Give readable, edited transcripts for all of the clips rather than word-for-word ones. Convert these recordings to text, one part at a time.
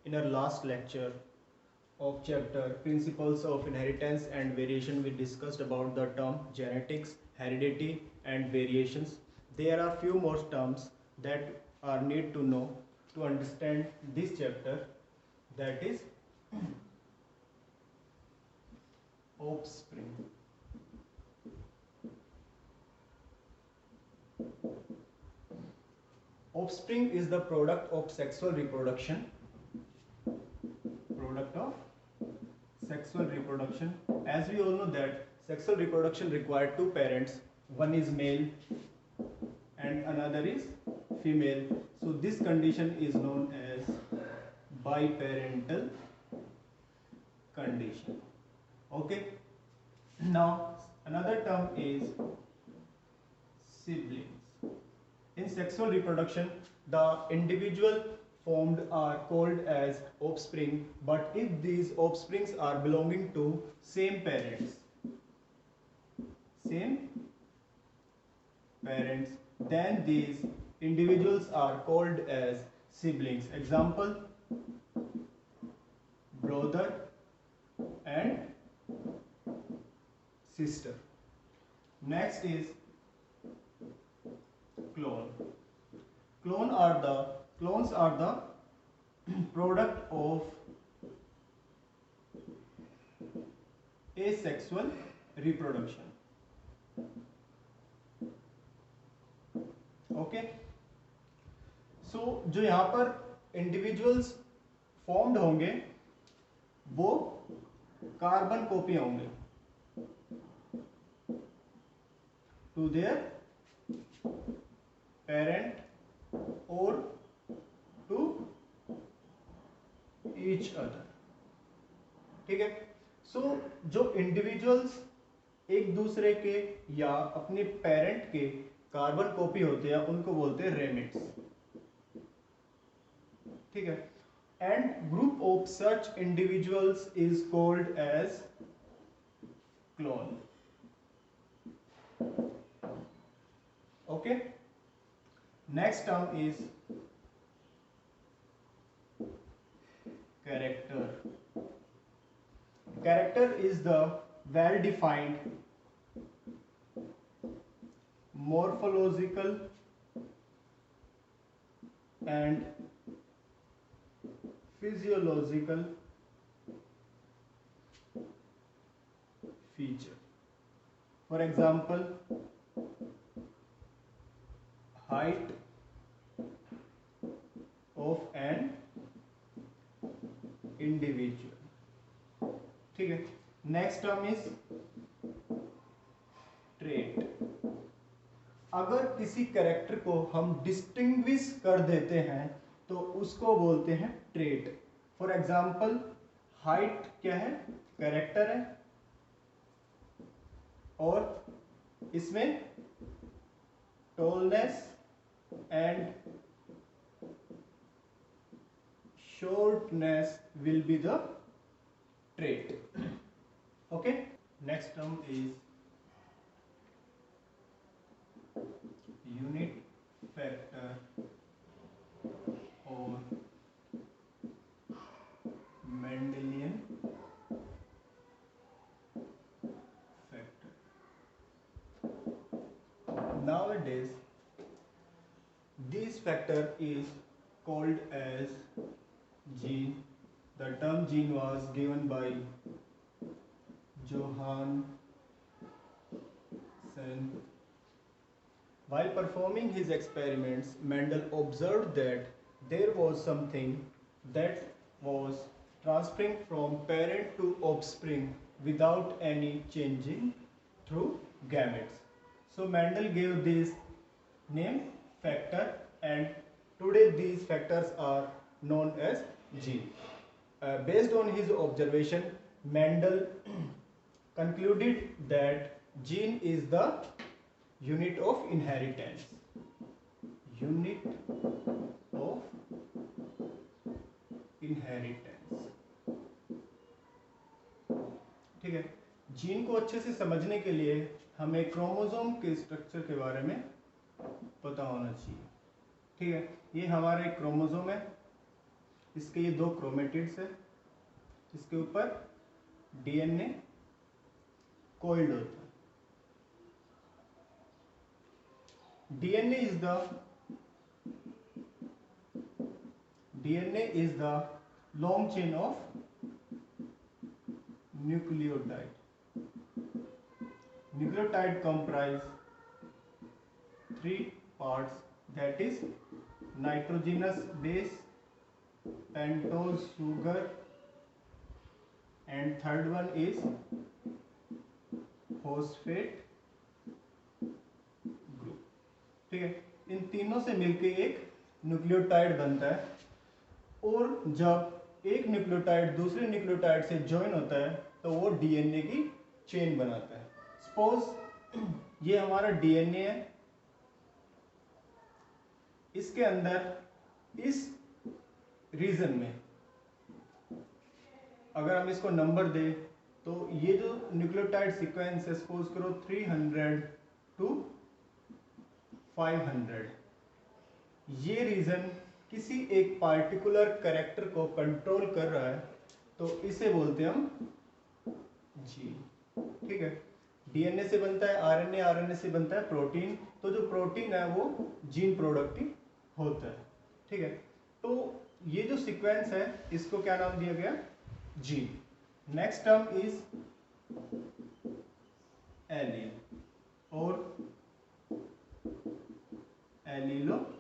In our last lecture of chapter Principles of Inheritance and Variation, we discussed about the term genetics, heredity and variations. There are few more terms that are need to know to understand this chapter, that is offspring. Offspring is the product of sexual reproduction. Product of sexual reproduction. As we all know that sexual reproduction required two parents. One is male and another is female. So this condition is known as biparental condition. Okay. Now another term is siblings. In sexual reproduction, the individual formed are called as offspring, but if these offsprings are belonging to same parents, then these individuals are called as siblings. Example, brother and sister. Next is clone. Clones are the product of asexual reproduction. Okay so जो यहाँ पर individuals formed होंगे वो carbon copy होंगे to their parent और to each other. ठीक है. सो जो इंडिविजुअल्स एक दूसरे के या अपने पेरेंट के कार्बन कॉपी होते हैं उनको बोलते हैं रेमिट्स. ठीक है. And group of such individuals is called as clone. Okay. Next term is character. Character is the well defined morphological and physiological feature. For example, height of an individual. ठीक है. Next term is trait. अगर किसी character को हम distinguish कर देते हैं तो उसको बोलते हैं ट्रेट. फॉर एग्जाम्पल, हाइट क्या है? कैरेक्टर है और इसमें tallness and shortness will be the trait. Okay. Next term is unit factor or Mendelian factor. Nowadays this factor is called as gene. The term gene was given by Johansen. While performing his experiments, Mendel observed that there was something that was transferring from parent to offspring without any changing through gametes. So Mendel gave this name factor, and today these factors are known as gene. Based on his observation, Mendel concluded that gene is the unit of inheritance. Unit of inheritance. ठीक है. Gene को अच्छे से समझने के लिए हमें chromosome के स्ट्रक्चर के बारे में पता होना चाहिए. ठीक है. ये हमारा एक क्रोमोसोम है इसके ये दो क्रोमेटिड्स है, इसके ऊपर डीएनए कोइल्ड होता है। DNA is the long chain of nucleotide. Nucleotide comprise three parts, that is nitrogenous base, pentose sugar, and third one is phosphate group. ठीक है, इन तीनों से मिलके एक न्यूक्लियोटाइड बनता है, और जब एक न्यूक्लियोटाइड दूसरे न्यूक्लियोटाइड से ज्वाइन होता है तो वो डीएनए की चेन बनाता है। सपोज ये हमारा डीएनए है, इसके अंदर इस रीजन में अगर हम इसको नंबर दें तो ये जो न्यूक्लियोटाइड सीक्वेंस है, सपोज करो 300 to 500, ये रीजन किसी एक पार्टिकुलर कैरेक्टर को कंट्रोल कर रहा है, तो इसे बोलते हैं हम जीन। ठीक है, डीएनए से बनता है आरएनए, आरएनए से बनता है प्रोटीन, तो जो प्रोटीन है वो जीन प्रोडक्ट ही होता है। ठीक है, तो ये जो सीक्वेंस है इसको क्या नाम दिया गया? Gene. Next term is allele और एलीलोमॉर्फ्स।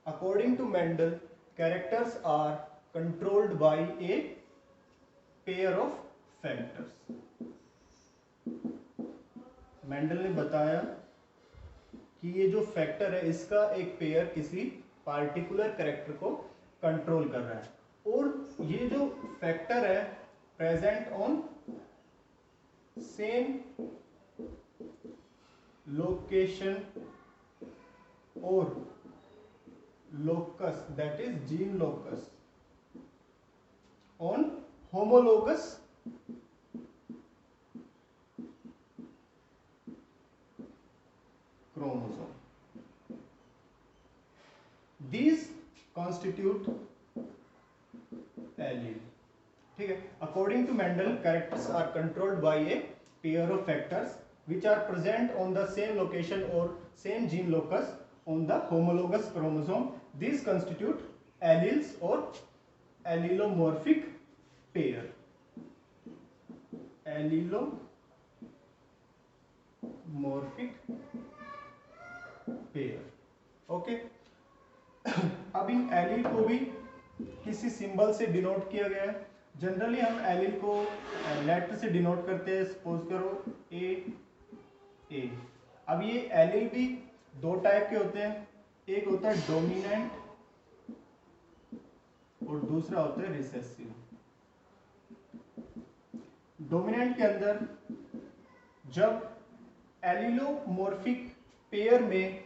According to Mendel, characters are controlled by a pair of factors. Mendel ने बताया कि ये जो फैक्टर है इसका एक पेयर किसी पार्टिकुलर कैरेक्टर को कंट्रोल कर रहा है, और ये जो फैक्टर है प्रेजेंट ऑन सेम लोकेशन और locus, that is gene locus on homologous chromosome. These constitute allele. ठीक है, according to Mendel, characters are controlled by a pair of factors which are present on the same location or same gene locus on the homologous chromosome. These constitute alleles or allelomorphic pair. Allelomorphic pair. Okay. अब इन allele को भी किसी symbol से denote किया गया है। Generally हम allele को लेटर से डिनोट करते हैं, सपोज करो ए। अब ये एलील भी दो टाइप के होते हैं, एक होता है डोमिनेंट और दूसरा होता है रिसेसिव। डोमिनेंट के अंदर जब एलिलोमॉर्फिक पेयर में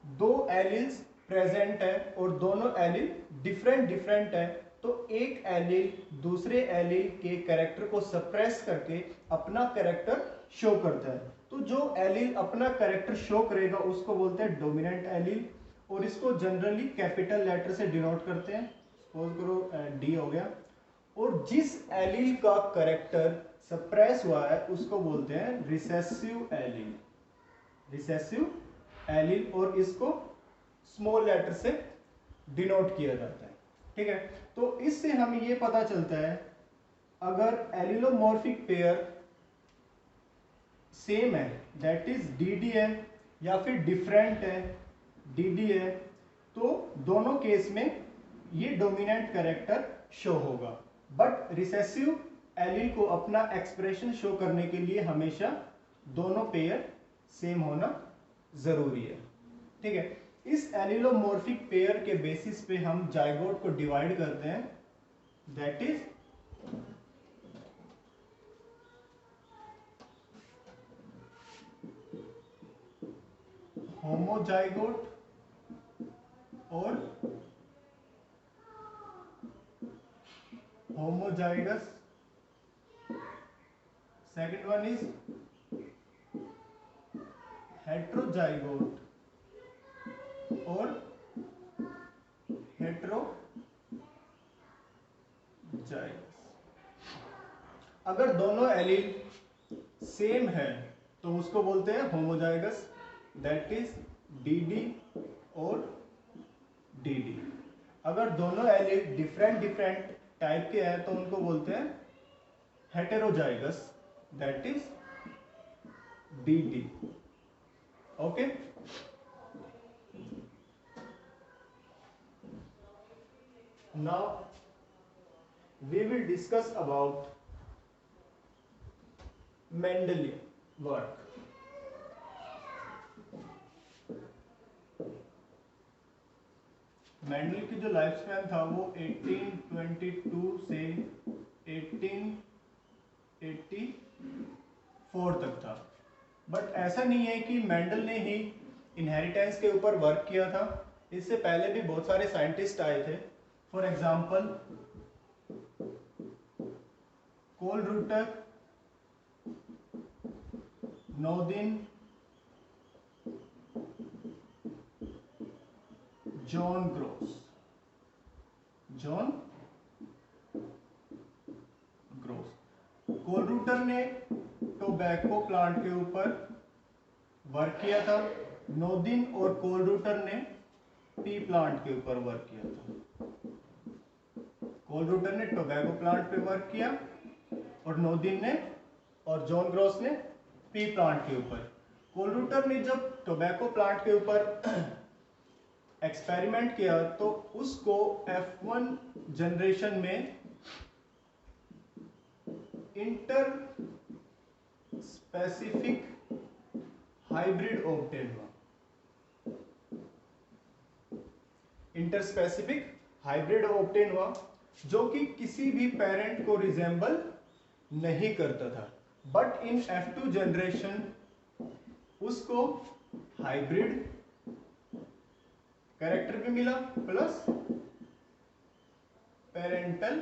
दो एलील्स प्रेजेंट है और दोनों एलील डिफरेंट है, तो एक एलील दूसरे एलील के कैरेक्टर को सप्रेस करके अपना कैरेक्टर शो करता है। तो जो एलील अपना कैरेक्टर शो करेगा उसको बोलते हैं डोमिनेंट एलील, और इसको जनरली कैपिटल लेटर से डिनोट करते हैं, सपोज करो डी हो गया। और जिस एलील का कैरेक्टर सप्रेस हुआ है उसको बोलते हैं रिसेसिव एलील। और इसको स्मॉल लेटर से डिनोट किया जाता है। ठीक है, तो इससे हमें ये पता चलता है अगर एलिलोमॉर्फिक पेयर सेम है, दैट इज डीडी है, या फिर डिफरेंट है, डीडी है, तो दोनों केस में ये डोमिनेंट कैरेक्टर शो होगा। बट रिसेसिव एलील को अपना एक्सप्रेशन शो करने के लिए हमेशा दोनों पेयर सेम होना जरूरी है। ठीक है, इस एलिलोमॉर्फिक पेयर के बेसिस पे हम जाइगोट को डिवाइड करते हैं, दैट इज होमोजाइगोट और homozygous. Second one is heterozygote और हेटेरोजाइगस। अगर दोनों एलील सेम है तो उसको बोलते हैं होमोजाइगस, दैट इज डीडी और डीडी। अगर दोनों एलील डिफरेंट डिफरेंट टाइप के हैं तो उनको बोलते हैं heterozygous, that is DD. Okay, now we will discuss about Mendelian work. Mendel की जो लाइफ स्पैन था वो 1822 से 1884 तक था। बट ऐसा नहीं है कि मेंडल ने ही इनहेरिटेंस के ऊपर वर्क किया था, इससे पहले भी बहुत सारे साइंटिस्ट आए थे। For example Koelreuter, Naudin, John Gross. Koelreuter ने टोबैको प्लांट के ऊपर वर्क किया था। नोदिन और कोलरूटर ने टी प्लांट के ऊपर वर्क किया था। कोलरूटर ने टोबैको प्लांट पे वर्क किया और नोदिन ने और जॉन ग्रोस ने टी प्लांट के ऊपर। कोलरूटर ने जब टोबैको प्लांट के ऊपर एक्सपेरिमेंट किया तो उसको F1 जनरेशन में इंटर स्पेसिफिक हाइब्रिड ऑब्टेन हुआ। इंटरस्पेसिफिक हाइब्रिड ऑब्टेन हुआ जो कि किसी भी पेरेंट को रिजेंबल नहीं करता था। बट इन F2 जनरेशन उसको हाइब्रिड कैरेक्टर भी मिला प्लस पेरेंटल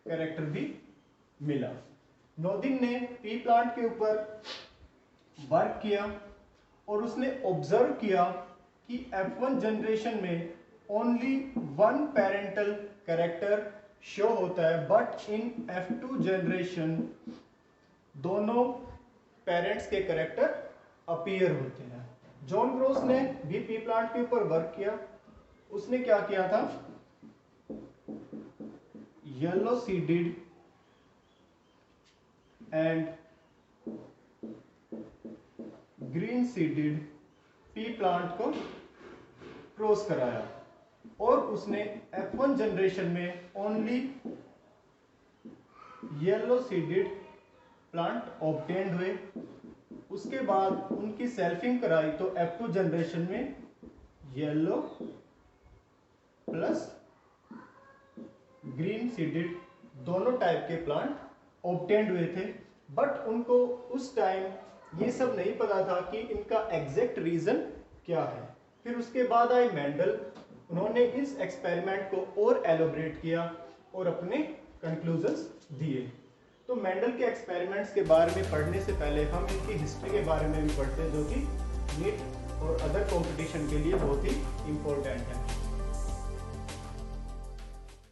कैरेक्टर भी मिला। नोदिन ने पी प्लांट के ऊपर वर्क किया और उसने ऑब्जर्व किया कि F1 जनरेशन में only one parental character show होता है, बट इन F2 जनरेशन दोनों पेरेंट्स के कैरेक्टर अपीयर होते हैं। जॉन ग्रोस ने भी पी प्लांट के ऊपर वर्क किया। उसने क्या किया था, yellow seeded and green seeded P plant को क्रॉस कराया और उसने F1 जनरेशन में only yellow seeded plant obtained हुए। उसके बाद उनकी सेल्फिंग कराई तो F2 जनरेशन में येलो प्लस ग्रीन सीडेड दोनों टाइप के प्लांट ऑब्टेन्ड हुए थे। बट उनको उस टाइम ये सब नहीं पता था कि इनका एग्जैक्ट रीजन क्या है। फिर उसके बाद आए मेंडल, उन्होंने इस एक्सपेरिमेंट को और एलोबरेट किया और अपने कंक्लूजन्स दिए। तो मेंडल के एक्सपेरिमेंट्स के बारे में पढ़ने से पहले हम इनकी हिस्ट्री के बारे में भी पढ़ते हैं, जो कि नीट और अदर कंपटीशन के लिए बहुत ही इम्पोर्टेंट है।